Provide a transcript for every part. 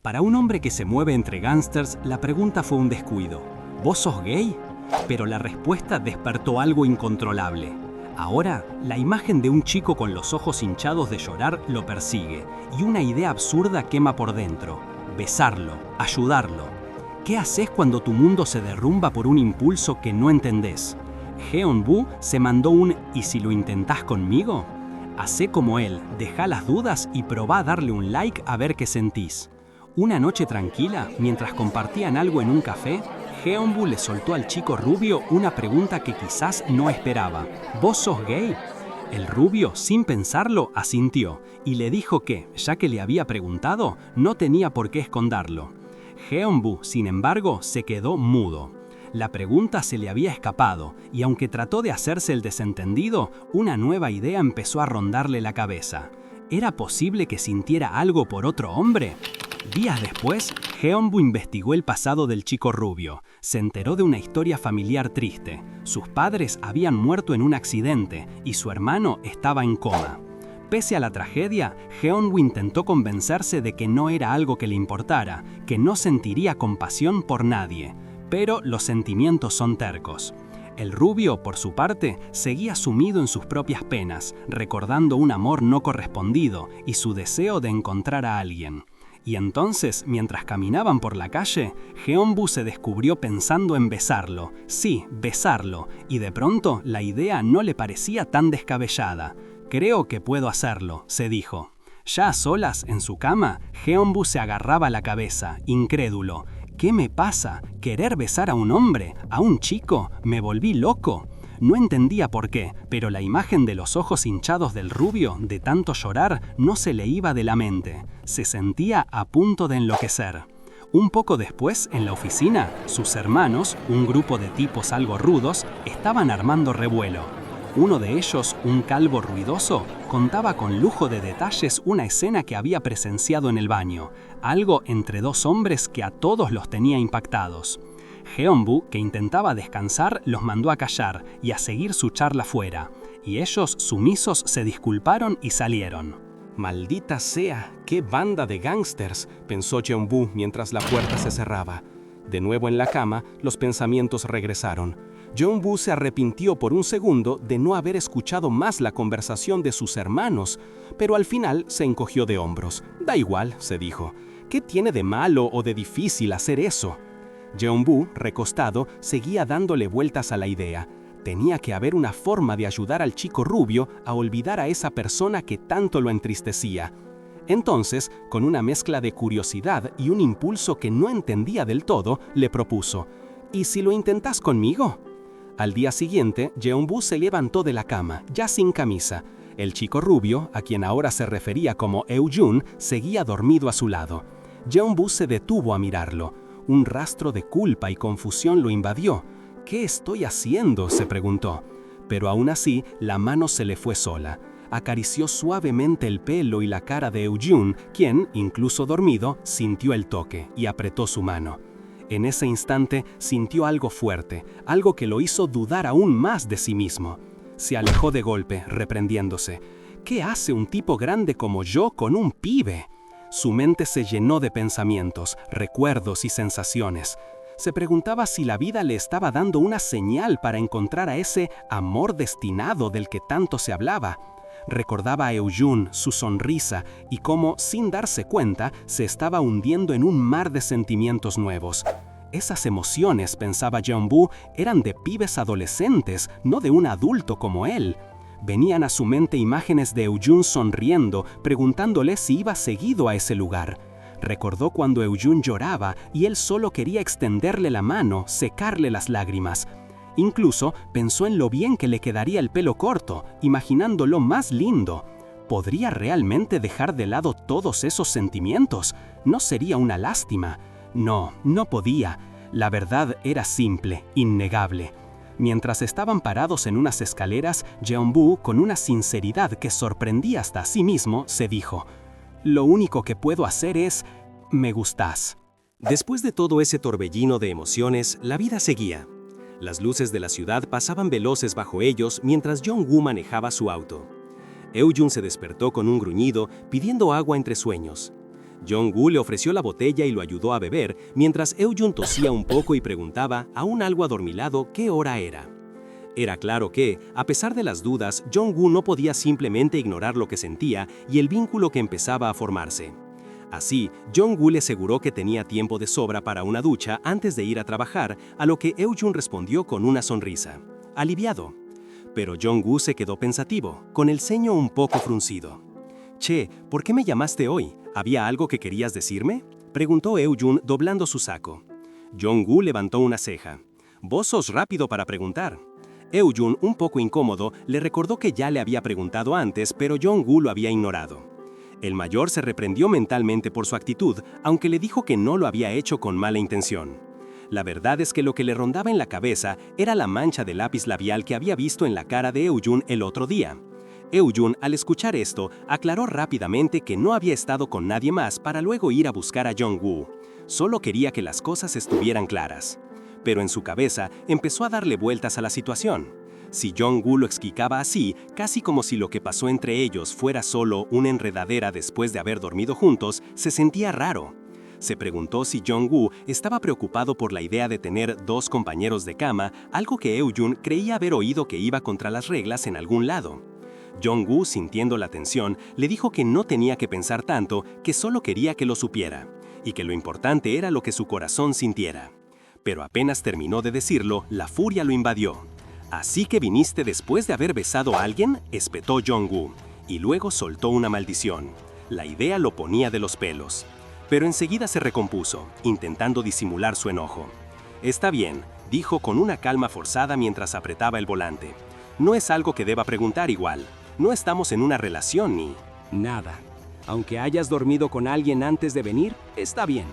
Para un hombre que se mueve entre gángsters, la pregunta fue un descuido. ¿Vos sos gay? Pero la respuesta despertó algo incontrolable. Ahora, la imagen de un chico con los ojos hinchados de llorar lo persigue, y una idea absurda quema por dentro. Besarlo, ayudarlo. ¿Qué haces cuando tu mundo se derrumba por un impulso que no entendés? Jeon-bu se mandó un ¿y si lo intentás conmigo? Hacé como él, dejá las dudas y probá a darle un like a ver qué sentís. Una noche tranquila, mientras compartían algo en un café, Jeon-bu le soltó al chico rubio una pregunta que quizás no esperaba. ¿Vos sos gay? El rubio, sin pensarlo, asintió y le dijo que, ya que le había preguntado, no tenía por qué esconderlo. Jeon-bu, sin embargo, se quedó mudo. La pregunta se le había escapado, y aunque trató de hacerse el desentendido, una nueva idea empezó a rondarle la cabeza. ¿Era posible que sintiera algo por otro hombre? Días después, Jeon-bu investigó el pasado del chico rubio. Se enteró de una historia familiar triste. Sus padres habían muerto en un accidente y su hermano estaba en coma. Pese a la tragedia, Jeon-bu intentó convencerse de que no era algo que le importara, que no sentiría compasión por nadie. Pero los sentimientos son tercos. El rubio, por su parte, seguía sumido en sus propias penas, recordando un amor no correspondido y su deseo de encontrar a alguien. Y entonces, mientras caminaban por la calle, Jeon-bu se descubrió pensando en besarlo. Sí, besarlo, y de pronto la idea no le parecía tan descabellada. «Creo que puedo hacerlo», se dijo. Ya a solas, en su cama, Jeon-bu se agarraba la cabeza, incrédulo. ¿Qué me pasa? ¿Querer besar a un hombre? ¿A un chico? ¿Me volví loco? No entendía por qué, pero la imagen de los ojos hinchados del rubio, de tanto llorar, no se le iba de la mente. Se sentía a punto de enloquecer. Un poco después, en la oficina, sus hermanos, un grupo de tipos algo rudos, estaban armando revuelo. Uno de ellos, un calvo ruidoso, contaba con lujo de detalles una escena que había presenciado en el baño, algo entre dos hombres que a todos los tenía impactados. Jeon-bu, que intentaba descansar, los mandó a callar y a seguir su charla fuera, y ellos, sumisos, se disculparon y salieron. «Maldita sea, qué banda de gángsters», pensó Jeon-bu mientras la puerta se cerraba. De nuevo en la cama, los pensamientos regresaron. Jeon-bu se arrepintió por un segundo de no haber escuchado más la conversación de sus hermanos, pero al final se encogió de hombros. «Da igual», se dijo. «¿Qué tiene de malo o de difícil hacer eso?» Jeon-bu, recostado, seguía dándole vueltas a la idea. Tenía que haber una forma de ayudar al chico rubio a olvidar a esa persona que tanto lo entristecía. Entonces, con una mezcla de curiosidad y un impulso que no entendía del todo, le propuso: «¿Y si lo intentás conmigo?» Al día siguiente, Jeon-bu se levantó de la cama, ya sin camisa. El chico rubio, a quien ahora se refería como Eun-jun, seguía dormido a su lado. Jeon-bu se detuvo a mirarlo. Un rastro de culpa y confusión lo invadió. «¿Qué estoy haciendo?», se preguntó. Pero aún así, la mano se le fue sola. Acarició suavemente el pelo y la cara de Eun-jun, quien, incluso dormido, sintió el toque y apretó su mano. En ese instante sintió algo fuerte, algo que lo hizo dudar aún más de sí mismo. Se alejó de golpe, reprendiéndose. «¿Qué hace un tipo grande como yo con un pibe?». Su mente se llenó de pensamientos, recuerdos y sensaciones. Se preguntaba si la vida le estaba dando una señal para encontrar a ese amor destinado del que tanto se hablaba. Recordaba a Eun-jun, su sonrisa, y cómo, sin darse cuenta, se estaba hundiendo en un mar de sentimientos nuevos. Esas emociones, pensaba Jeon-bu, eran de pibes adolescentes, no de un adulto como él. Venían a su mente imágenes de Eun-jun sonriendo, preguntándole si iba seguido a ese lugar. Recordó cuando Eun-jun lloraba y él solo quería extenderle la mano, secarle las lágrimas. Incluso pensó en lo bien que le quedaría el pelo corto, imaginándolo más lindo. ¿Podría realmente dejar de lado todos esos sentimientos? ¿No sería una lástima? No, no podía. La verdad era simple, innegable. Mientras estaban parados en unas escaleras, Jeon-bu, con una sinceridad que sorprendía hasta a sí mismo, se dijo: «Lo único que puedo hacer es... me gustás». Después de todo ese torbellino de emociones, la vida seguía. Las luces de la ciudad pasaban veloces bajo ellos mientras Jeon-woo manejaba su auto. Eun-jun se despertó con un gruñido, pidiendo agua entre sueños. Jong-woo le ofreció la botella y lo ayudó a beber, mientras Eun tosía un poco y preguntaba, aún algo adormilado, qué hora era. Era claro que, a pesar de las dudas, Jong-woo no podía simplemente ignorar lo que sentía y el vínculo que empezaba a formarse. Así, Jong-woo le aseguró que tenía tiempo de sobra para una ducha antes de ir a trabajar, a lo que Eun respondió con una sonrisa. Aliviado. Pero Jong-woo se quedó pensativo, con el ceño un poco fruncido. «Che, ¿por qué me llamaste hoy? ¿Había algo que querías decirme?», preguntó Eun doblando su saco. Jong-woo levantó una ceja. «Vos sos rápido para preguntar». Eun, un poco incómodo, le recordó que ya le había preguntado antes, pero Jong-woo lo había ignorado. El mayor se reprendió mentalmente por su actitud, aunque le dijo que no lo había hecho con mala intención. La verdad es que lo que le rondaba en la cabeza era la mancha de lápiz labial que había visto en la cara de Eun el otro día. Eun, al escuchar esto, aclaró rápidamente que no había estado con nadie más para luego ir a buscar a Jong-woo. Solo quería que las cosas estuvieran claras. Pero en su cabeza empezó a darle vueltas a la situación. Si Jong-woo lo explicaba así, casi como si lo que pasó entre ellos fuera solo una enredadera después de haber dormido juntos, se sentía raro. Se preguntó si Jong-woo estaba preocupado por la idea de tener dos compañeros de cama, algo que Eun creía haber oído que iba contra las reglas en algún lado. Jong-woo, sintiendo la tensión, le dijo que no tenía que pensar tanto, que solo quería que lo supiera, y que lo importante era lo que su corazón sintiera. Pero apenas terminó de decirlo, la furia lo invadió. «¿Así que viniste después de haber besado a alguien?», espetó Jong-woo, y luego soltó una maldición. La idea lo ponía de los pelos. Pero enseguida se recompuso, intentando disimular su enojo. «Está bien», dijo con una calma forzada mientras apretaba el volante. «No es algo que deba preguntar igual. No estamos en una relación ni...». Nada. Aunque hayas dormido con alguien antes de venir, está bien.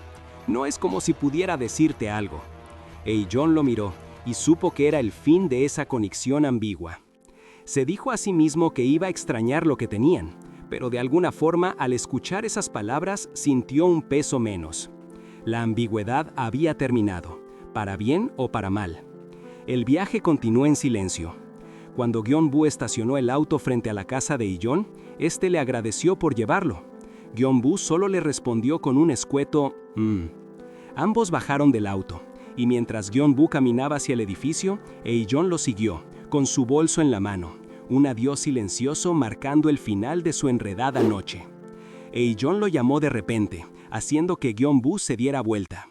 No es como si pudiera decirte algo. Eun lo miró y supo que era el fin de esa conexión ambigua. Se dijo a sí mismo que iba a extrañar lo que tenían, pero de alguna forma al escuchar esas palabras sintió un peso menos. La ambigüedad había terminado, para bien o para mal. El viaje continuó en silencio. Cuando Gyeon-woo estacionó el auto frente a la casa de Eun, este le agradeció por llevarlo. Gyeon-woo solo le respondió con un escueto Ambos bajaron del auto, y mientras Gyeon-woo caminaba hacia el edificio, Eun lo siguió, con su bolso en la mano, un adiós silencioso marcando el final de su enredada noche. Eun lo llamó de repente, haciendo que Gyeon-woo se diera vuelta.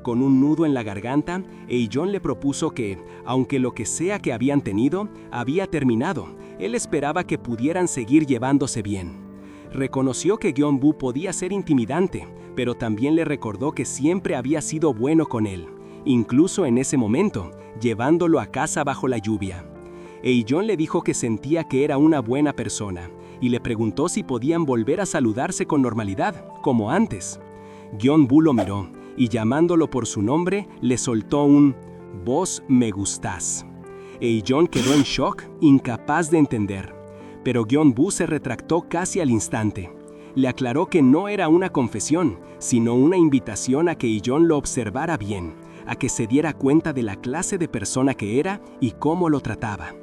Con un nudo en la garganta, Eun le propuso que, aunque lo que sea que habían tenido, había terminado, él esperaba que pudieran seguir llevándose bien. Reconoció que Gyeon-woo podía ser intimidante, pero también le recordó que siempre había sido bueno con él, incluso en ese momento, llevándolo a casa bajo la lluvia. Eun le dijo que sentía que era una buena persona, y le preguntó si podían volver a saludarse con normalidad, como antes. Gyeon-woo lo miró, y llamándolo por su nombre, le soltó un «Vos me gustás». Eun quedó en shock, incapaz de entender. Pero Gyeon-woo se retractó casi al instante. Le aclaró que no era una confesión, sino una invitación a que Eun lo observara bien, a que se diera cuenta de la clase de persona que era y cómo lo trataba.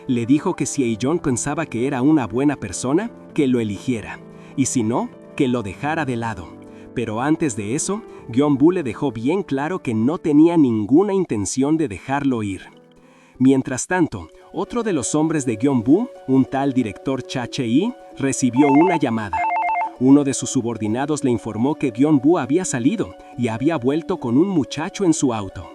Le dijo que si Eun pensaba que era una buena persona, que lo eligiera, y si no, que lo dejara de lado. Pero antes de eso, Gyeon-woo le dejó bien claro que no tenía ninguna intención de dejarlo ir. Mientras tanto, otro de los hombres de Gyeon-woo, un tal director Cha Che-hee, recibió una llamada. Uno de sus subordinados le informó que Gyeon-woo había salido y había vuelto con un muchacho en su auto.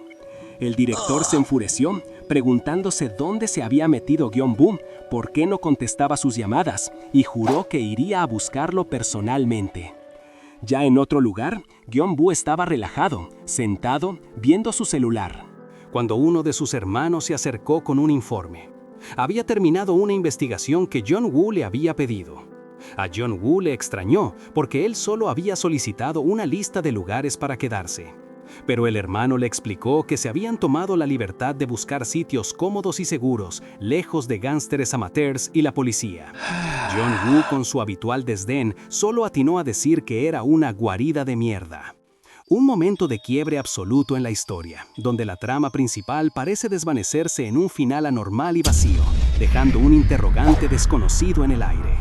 El director se enfureció, preguntándose dónde se había metido Gyeon-woo, por qué no contestaba sus llamadas, y juró que iría a buscarlo personalmente. Ya en otro lugar, Gyeon-woo estaba relajado, sentado, viendo su celular, cuando uno de sus hermanos se acercó con un informe. Había terminado una investigación que Jong-woo le había pedido. A Jong-woo le extrañó porque él solo había solicitado una lista de lugares para quedarse. Pero el hermano le explicó que se habían tomado la libertad de buscar sitios cómodos y seguros, lejos de gángsteres amateurs y la policía. Jong-woo, con su habitual desdén, solo atinó a decir que era una guarida de mierda. Un momento de quiebre absoluto en la historia, donde la trama principal parece desvanecerse en un final anormal y vacío, dejando un interrogante desconocido en el aire.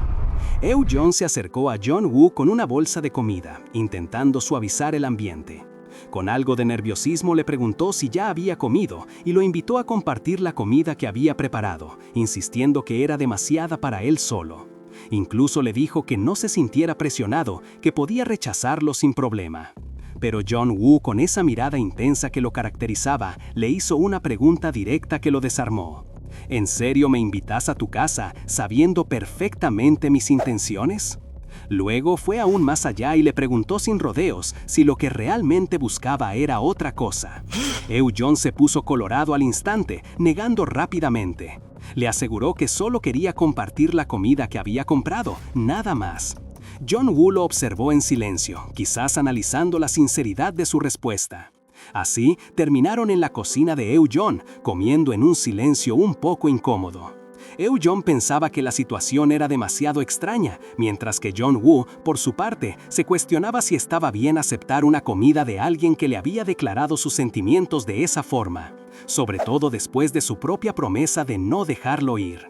Eun se acercó a Jong-woo con una bolsa de comida, intentando suavizar el ambiente. Con algo de nerviosismo le preguntó si ya había comido y lo invitó a compartir la comida que había preparado, insistiendo que era demasiada para él solo. Incluso le dijo que no se sintiera presionado, que podía rechazarlo sin problema. Pero Jong-woo, con esa mirada intensa que lo caracterizaba, le hizo una pregunta directa que lo desarmó. ¿En serio me invitas a tu casa sabiendo perfectamente mis intenciones? Luego fue aún más allá y le preguntó sin rodeos si lo que realmente buscaba era otra cosa. Eun se puso colorado al instante, negando rápidamente. Le aseguró que solo quería compartir la comida que había comprado, nada más. Jong-woo lo observó en silencio, quizás analizando la sinceridad de su respuesta. Así, terminaron en la cocina de Eun, comiendo en un silencio un poco incómodo. Eun pensaba que la situación era demasiado extraña, mientras que Jong-woo, por su parte, se cuestionaba si estaba bien aceptar una comida de alguien que le había declarado sus sentimientos de esa forma, sobre todo después de su propia promesa de no dejarlo ir.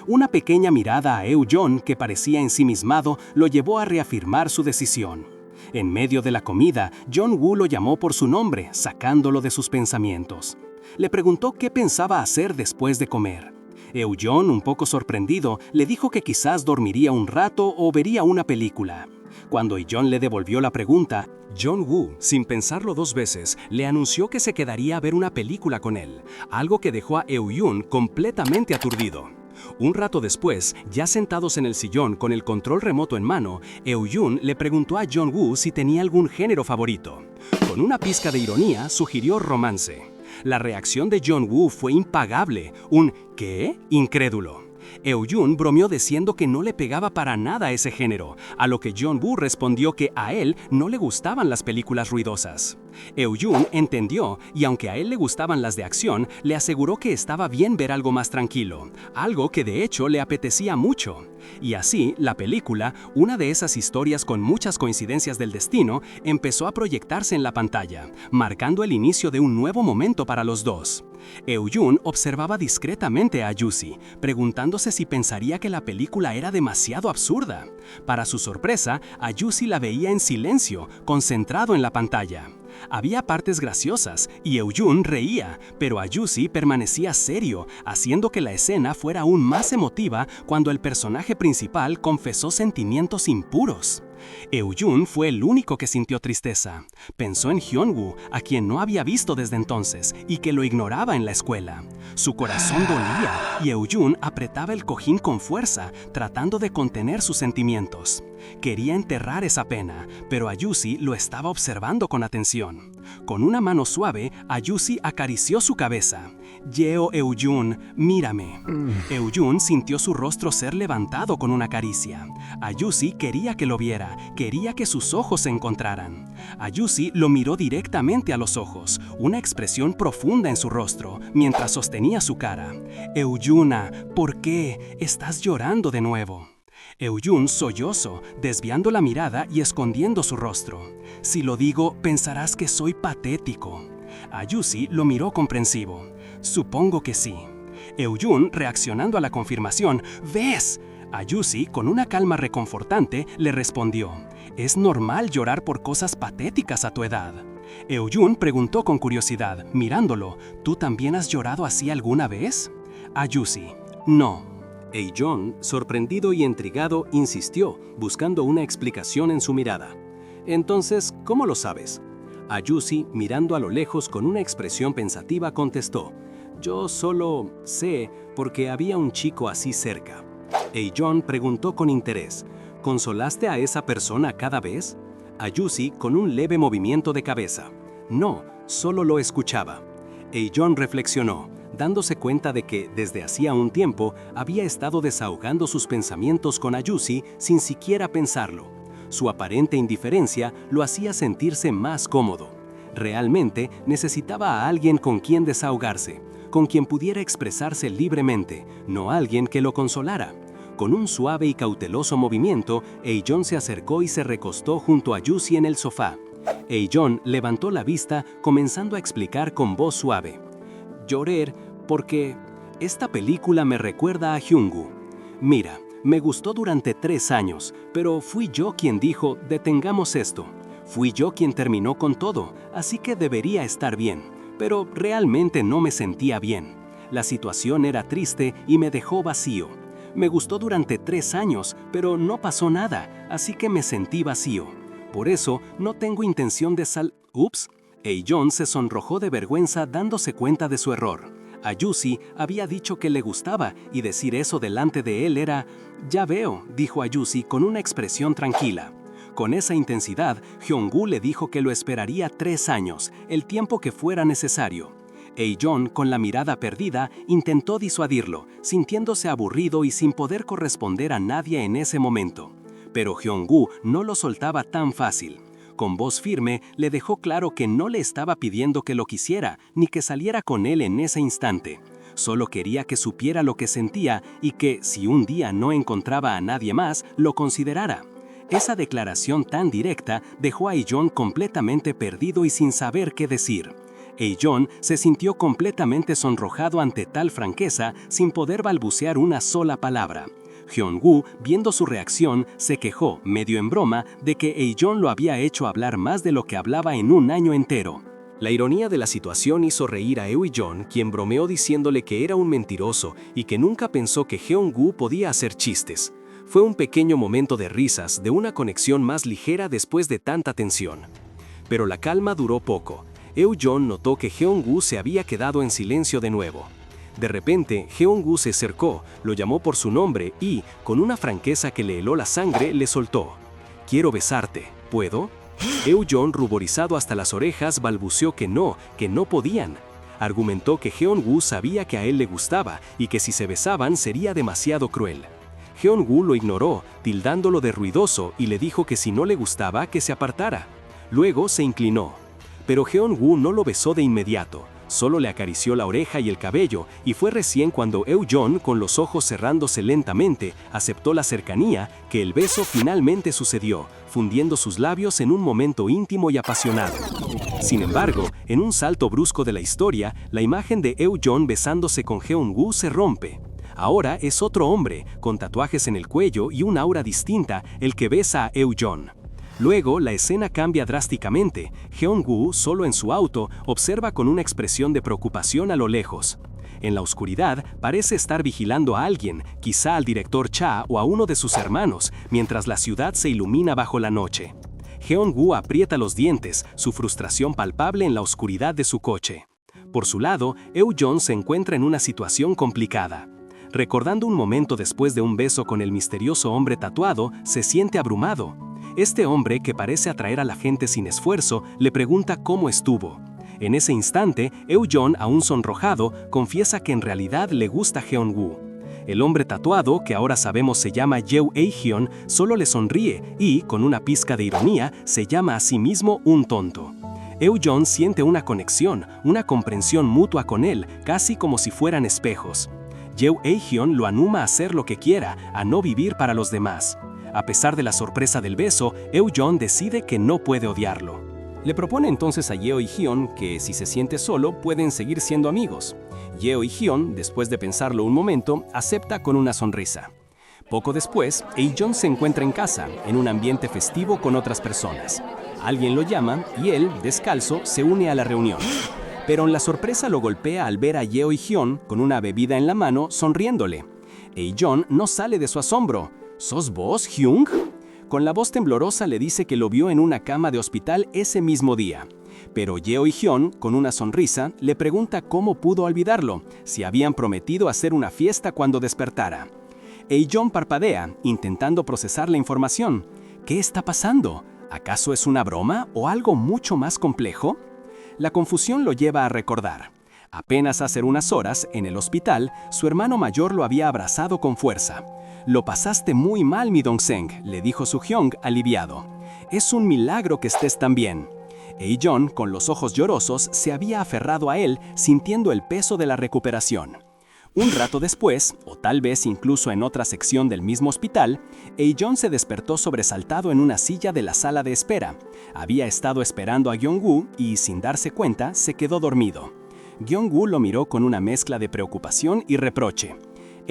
Una pequeña mirada a Eun, que parecía ensimismado, lo llevó a reafirmar su decisión. En medio de la comida, Jong-woo lo llamó por su nombre, sacándolo de sus pensamientos. Le preguntó qué pensaba hacer después de comer. Eun, un poco sorprendido, le dijo que quizás dormiría un rato o vería una película. Cuando Eun le devolvió la pregunta, Jong-woo, sin pensarlo dos veces, le anunció que se quedaría a ver una película con él, algo que dejó a Eun completamente aturdido. Un rato después, ya sentados en el sillón con el control remoto en mano, Eun le preguntó a Jong-woo si tenía algún género favorito. Con una pizca de ironía, sugirió romance. La reacción de Jong-woo fue impagable, un ¿qué? Incrédulo. Eun bromeó diciendo que no le pegaba para nada ese género, a lo que Jong-woo respondió que a él no le gustaban las películas ruidosas. Eun entendió y aunque a él le gustaban las de acción, le aseguró que estaba bien ver algo más tranquilo, algo que de hecho le apetecía mucho. Y así, la película, una de esas historias con muchas coincidencias del destino, empezó a proyectarse en la pantalla, marcando el inicio de un nuevo momento para los dos. Eun observaba discretamente a Jusi, preguntándose si pensaría que la película era demasiado absurda. Para su sorpresa, a Jusi la veía en silencio, concentrado en la pantalla. Había partes graciosas y Eun reía, pero Jusi permanecía serio, haciendo que la escena fuera aún más emotiva cuando el personaje principal confesó sentimientos impuros. Eun fue el único que sintió tristeza. Pensó en Hyun-woo, a quien no había visto desde entonces y que lo ignoraba en la escuela. Su corazón dolía y Eun apretaba el cojín con fuerza, tratando de contener sus sentimientos. Quería enterrar esa pena, pero Jusi lo estaba observando con atención. Con una mano suave, Jusi acarició su cabeza. «Yeo Eun, mírame». Eun sintió su rostro ser levantado con una caricia. Jusi quería que lo viera, quería que sus ojos se encontraran. Jusi lo miró directamente a los ojos, una expresión profunda en su rostro, mientras sostenía su cara. «Euna, ¿por qué? Estás llorando de nuevo». Eun sollozó, desviando la mirada y escondiendo su rostro. «Si lo digo, pensarás que soy patético». Jusi lo miró comprensivo. «Supongo que sí». Eun, reaccionando a la confirmación, «¿Ves?». Jusi, con una calma reconfortante, le respondió: «Es normal llorar por cosas patéticas a tu edad». Eun preguntó con curiosidad, mirándolo: «¿Tú también has llorado así alguna vez?». Jusi: «No». Eun, sorprendido y intrigado, insistió, buscando una explicación en su mirada. «Entonces, ¿cómo lo sabes?». Jusi, mirando a lo lejos con una expresión pensativa, contestó: «Yo solo sé porque había un chico así cerca». Eun preguntó con interés: «¿Consolaste a esa persona cada vez?». Jusi, con un leve movimiento de cabeza: «No, solo lo escuchaba». Eun reflexionó, dándose cuenta de que, desde hacía un tiempo, había estado desahogando sus pensamientos con Jusi sin siquiera pensarlo. Su aparente indiferencia lo hacía sentirse más cómodo. Realmente necesitaba a alguien con quien desahogarse, con quien pudiera expresarse libremente, no alguien que lo consolara. Con un suave y cauteloso movimiento, Eun se acercó y se recostó junto a Jusi en el sofá. Eun levantó la vista, comenzando a explicar con voz suave: «Lloré porque esta película me recuerda a Hyun-woo. Mira, Me gustó durante 3 años, pero fui yo quien dijo, detengamos esto. Fui yo quien terminó con todo, así que debería estar bien. Pero realmente no me sentía bien. La situación era triste y me dejó vacío. Me gustó durante 3 años, pero no pasó nada, así que me sentí vacío. Por eso, no tengo intención de Ups. John se sonrojó de vergüenza dándose cuenta de su error. A Yusi había dicho que le gustaba y decir eso delante de él era... Ya veo, dijo a Yusi con una expresión tranquila. Con esa intensidad, Hyung-woo le dijo que lo esperaría 3 años, el tiempo que fuera necesario. John, con la mirada perdida, intentó disuadirlo, sintiéndose aburrido y sin poder corresponder a nadie en ese momento. Pero Hyung-woo no lo soltaba tan fácil. Con voz firme, le dejó claro que no le estaba pidiendo que lo quisiera, ni que saliera con él en ese instante. Solo quería que supiera lo que sentía y que, si un día no encontraba a nadie más, lo considerara. Esa declaración tan directa dejó a John completamente perdido y sin saber qué decir. John se sintió completamente sonrojado ante tal franqueza sin poder balbucear una sola palabra. Hyung-woo, viendo su reacción, se quejó, medio en broma, de que John lo había hecho hablar más de lo que hablaba en un año entero. La ironía de la situación hizo reír a John, quien bromeó diciéndole que era un mentiroso y que nunca pensó que Hyung-woo podía hacer chistes. Fue un pequeño momento de risas, de una conexión más ligera después de tanta tensión. Pero la calma duró poco. John notó que Hyung-woo se había quedado en silencio de nuevo. De repente, Hyung-woo se acercó, lo llamó por su nombre y, con una franqueza que le heló la sangre, le soltó. «Quiero besarte, ¿puedo?» John, ruborizado hasta las orejas, balbuceó que no podían. Argumentó que Hyung-woo sabía que a él le gustaba y que si se besaban sería demasiado cruel. Hyung-woo lo ignoró, tildándolo de ruidoso, y le dijo que si no le gustaba, que se apartara. Luego se inclinó. Pero Hyung-woo no lo besó de inmediato. Solo le acarició la oreja y el cabello, y fue recién cuando John, con los ojos cerrándose lentamente, aceptó la cercanía, que el beso finalmente sucedió, fundiendo sus labios en un momento íntimo y apasionado. Sin embargo, en un salto brusco de la historia, la imagen de John besándose con Hyung-woo se rompe. Ahora es otro hombre, con tatuajes en el cuello y un aura distinta, el que besa a John. Luego, la escena cambia drásticamente. Hyung-woo, solo en su auto, observa con una expresión de preocupación a lo lejos. En la oscuridad, parece estar vigilando a alguien, quizá al director Cha o a uno de sus hermanos, mientras la ciudad se ilumina bajo la noche. Hyung-woo aprieta los dientes, su frustración palpable en la oscuridad de su coche. Por su lado, John se encuentra en una situación complicada. Recordando un momento después de un beso con el misterioso hombre tatuado, se siente abrumado. Este hombre, que parece atraer a la gente sin esfuerzo, le pregunta cómo estuvo. En ese instante, John, aún sonrojado, confiesa que en realidad le gusta Hyung-woo. El hombre tatuado, que ahora sabemos se llama Hyun, solo le sonríe y, con una pizca de ironía, se llama a sí mismo un tonto. John siente una conexión, una comprensión mutua con él, casi como si fueran espejos. Hyun lo anima a hacer lo que quiera, a no vivir para los demás. A pesar de la sorpresa del beso, John decide que no puede odiarlo. Le propone entonces a Hyun que si se siente solo, pueden seguir siendo amigos. Hyun, después de pensarlo un momento, acepta con una sonrisa. Poco después, John se encuentra en casa, en un ambiente festivo con otras personas. Alguien lo llama y él, descalzo, se une a la reunión. Pero la sorpresa lo golpea al ver a Hyun con una bebida en la mano, sonriéndole. John no sale de su asombro. ¿Sos vos, Hyung? Con la voz temblorosa le dice que lo vio en una cama de hospital ese mismo día. Pero Hyun, con una sonrisa, le pregunta cómo pudo olvidarlo, si habían prometido hacer una fiesta cuando despertara. John parpadea, intentando procesar la información. ¿Qué está pasando? ¿Acaso es una broma o algo mucho más complejo? La confusión lo lleva a recordar. Apenas hace unas horas, en el hospital, su hermano mayor lo había abrazado con fuerza. «Lo pasaste muy mal, mi Dong-seng», le dijo Su-hyung, aliviado. «Es un milagro que estés tan bien». John, con los ojos llorosos, se había aferrado a él, sintiendo el peso de la recuperación. Un rato después, o tal vez incluso en otra sección del mismo hospital, John se despertó sobresaltado en una silla de la sala de espera. Había estado esperando a Hyung-woo y, sin darse cuenta, se quedó dormido. Hyung-woo lo miró con una mezcla de preocupación y reproche.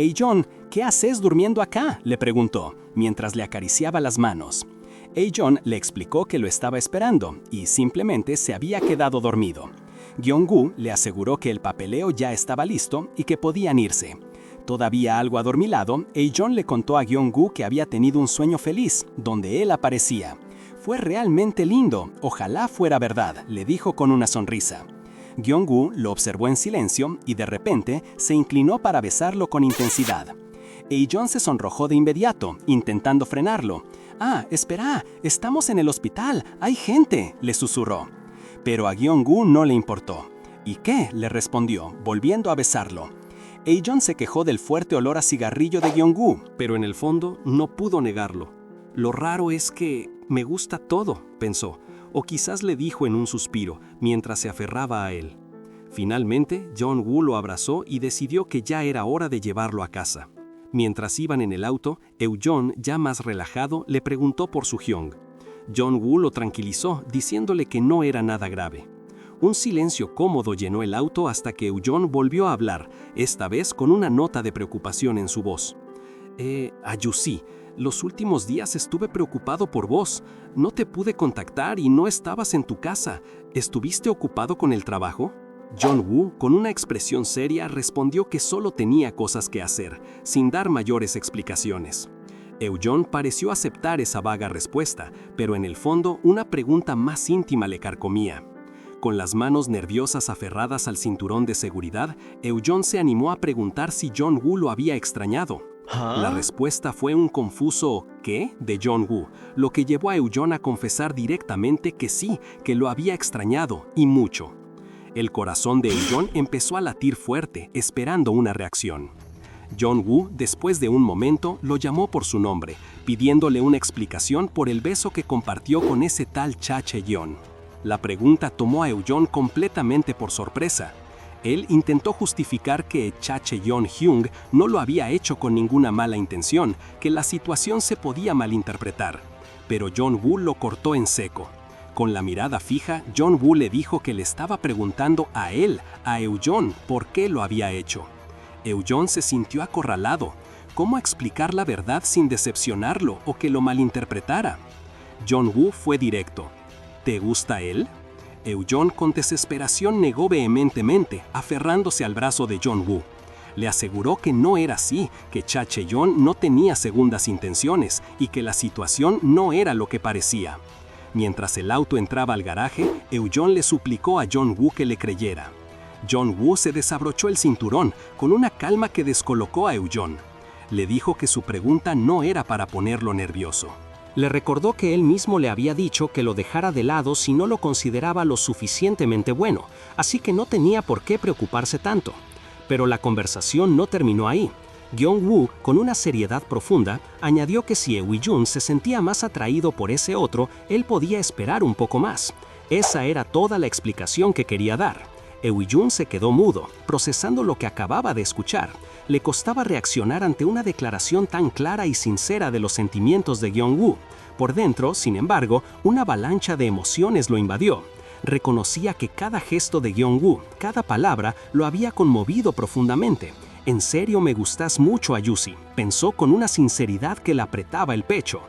«Hey John, ¿qué haces durmiendo acá?», le preguntó, mientras le acariciaba las manos. John le explicó que lo estaba esperando y simplemente se había quedado dormido. Gyeong-gu le aseguró que el papeleo ya estaba listo y que podían irse. Todavía algo adormilado, John le contó a Gyeong-gu que había tenido un sueño feliz, donde él aparecía. «Fue realmente lindo, ojalá fuera verdad», le dijo con una sonrisa. Gyeong-gu lo observó en silencio y de repente se inclinó para besarlo con intensidad. John se sonrojó de inmediato, intentando frenarlo. «Ah, espera, estamos en el hospital, hay gente», le susurró. Pero a Gyeong-gu no le importó. «¿Y qué?», le respondió, volviendo a besarlo. John se quejó del fuerte olor a cigarrillo de Gyeong-gu, Pero en el fondo no pudo negarlo. «Lo raro es que me gusta todo», pensó, o quizás le dijo en un suspiro, mientras se aferraba a él. Finalmente, Jong-woo lo abrazó y decidió que ya era hora de llevarlo a casa. Mientras iban en el auto, Eun, ya más relajado, le preguntó por Su-hyung. Jong-woo lo tranquilizó, diciéndole que no era nada grave. Un silencio cómodo llenó el auto hasta que Eun volvió a hablar, esta vez con una nota de preocupación en su voz. Ayusi, los últimos días estuve preocupado por vos. No te pude contactar y no estabas en tu casa. ¿Estuviste ocupado con el trabajo?». Jong-woo, con una expresión seria, respondió que solo tenía cosas que hacer, sin dar mayores explicaciones. Eun pareció aceptar esa vaga respuesta, pero en el fondo una pregunta más íntima le carcomía. Con las manos nerviosas aferradas al cinturón de seguridad, Eun se animó a preguntar si Jong-woo lo había extrañado. La respuesta fue un confuso «¿qué?» de Jong-woo, lo que llevó a Eun a confesar directamente que sí, que lo había extrañado, y mucho. El corazón de Eun empezó a latir fuerte, esperando una reacción. Jong-woo, después de un momento, lo llamó por su nombre, pidiéndole una explicación por el beso que compartió con ese tal Cha Che-yeon. La pregunta tomó a Eun completamente por sorpresa. Él intentó justificar que Cha Che-yeon-hyung no lo había hecho con ninguna mala intención, que la situación se podía malinterpretar. Pero Jong-woo lo cortó en seco. Con la mirada fija, Jong-woo le dijo que le estaba preguntando a él, a Eun, por qué lo había hecho. Eun se sintió acorralado. ¿Cómo explicar la verdad sin decepcionarlo o que lo malinterpretara? Jong-woo fue directo. ¿Te gusta él?». Eun con desesperación negó vehementemente, aferrándose al brazo de Jong-woo. Le aseguró que no era así, que Cha Che-yeon no tenía segundas intenciones y que la situación no era lo que parecía. Mientras el auto entraba al garaje, Eun le suplicó a Jong-woo que le creyera. Jong-woo se desabrochó el cinturón con una calma que descolocó a Eun. Le dijo que su pregunta no era para ponerlo nervioso. Le recordó que él mismo le había dicho que lo dejara de lado si no lo consideraba lo suficientemente bueno, así que no tenía por qué preocuparse tanto. Pero la conversación no terminó ahí. Gyeong-woo, con una seriedad profunda, añadió que si Eun se sentía más atraído por ese otro, él podía esperar un poco más. Esa era toda la explicación que quería dar. Eun se quedó mudo, procesando lo que acababa de escuchar. Le costaba reaccionar ante una declaración tan clara y sincera de los sentimientos de Gyeong-woo. Por dentro, sin embargo, una avalancha de emociones lo invadió. Reconocía que cada gesto de Gyeong-woo, cada palabra, lo había conmovido profundamente. «En serio me gustas mucho, Ayusi», pensó con una sinceridad que le apretaba el pecho.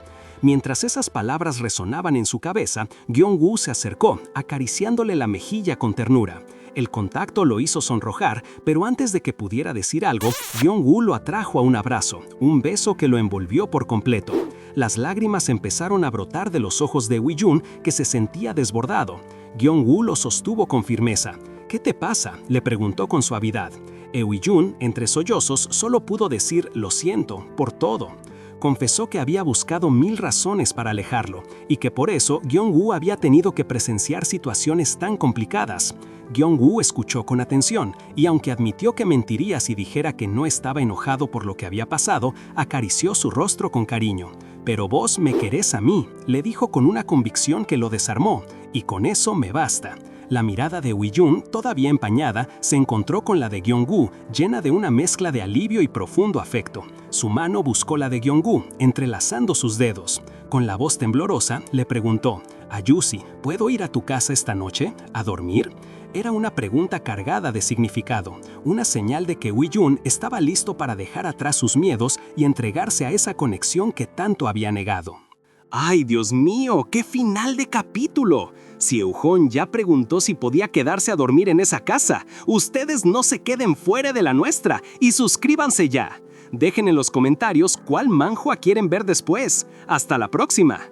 Mientras esas palabras resonaban en su cabeza, Gyeong-woo se acercó, acariciándole la mejilla con ternura. El contacto lo hizo sonrojar, pero antes de que pudiera decir algo, Gyeong-woo lo atrajo a un abrazo, un beso que lo envolvió por completo. Las lágrimas empezaron a brotar de los ojos de Eun, que se sentía desbordado. Gyeong-woo lo sostuvo con firmeza. «¿Qué te pasa?», le preguntó con suavidad. Eun, entre sollozos, solo pudo decir «lo siento» por todo. Confesó que había buscado 1000 razones para alejarlo y que por eso Gyeong-woo había tenido que presenciar situaciones tan complicadas. Gyeong-woo escuchó con atención y aunque admitió que mentiría si dijera que no estaba enojado por lo que había pasado, acarició su rostro con cariño. «Pero vos me querés a mí», le dijo con una convicción que lo desarmó, «y con eso me basta». La mirada de Eun, todavía empañada, se encontró con la de Gyeong-woo, llena de una mezcla de alivio y profundo afecto. Su mano buscó la de Gyeong-woo, entrelazando sus dedos. Con la voz temblorosa, le preguntó, Ayusi, ¿puedo ir a tu casa esta noche? ¿A dormir? Era una pregunta cargada de significado, una señal de que Ui-jun estaba listo para dejar atrás sus miedos y entregarse a esa conexión que tanto había negado. ¡Ay, Dios mío! ¡Qué final de capítulo! Si Eujón ya preguntó si podía quedarse a dormir en esa casa, ustedes no se queden fuera de la nuestra y suscríbanse ya. Dejen en los comentarios cuál manhwa quieren ver después. ¡Hasta la próxima!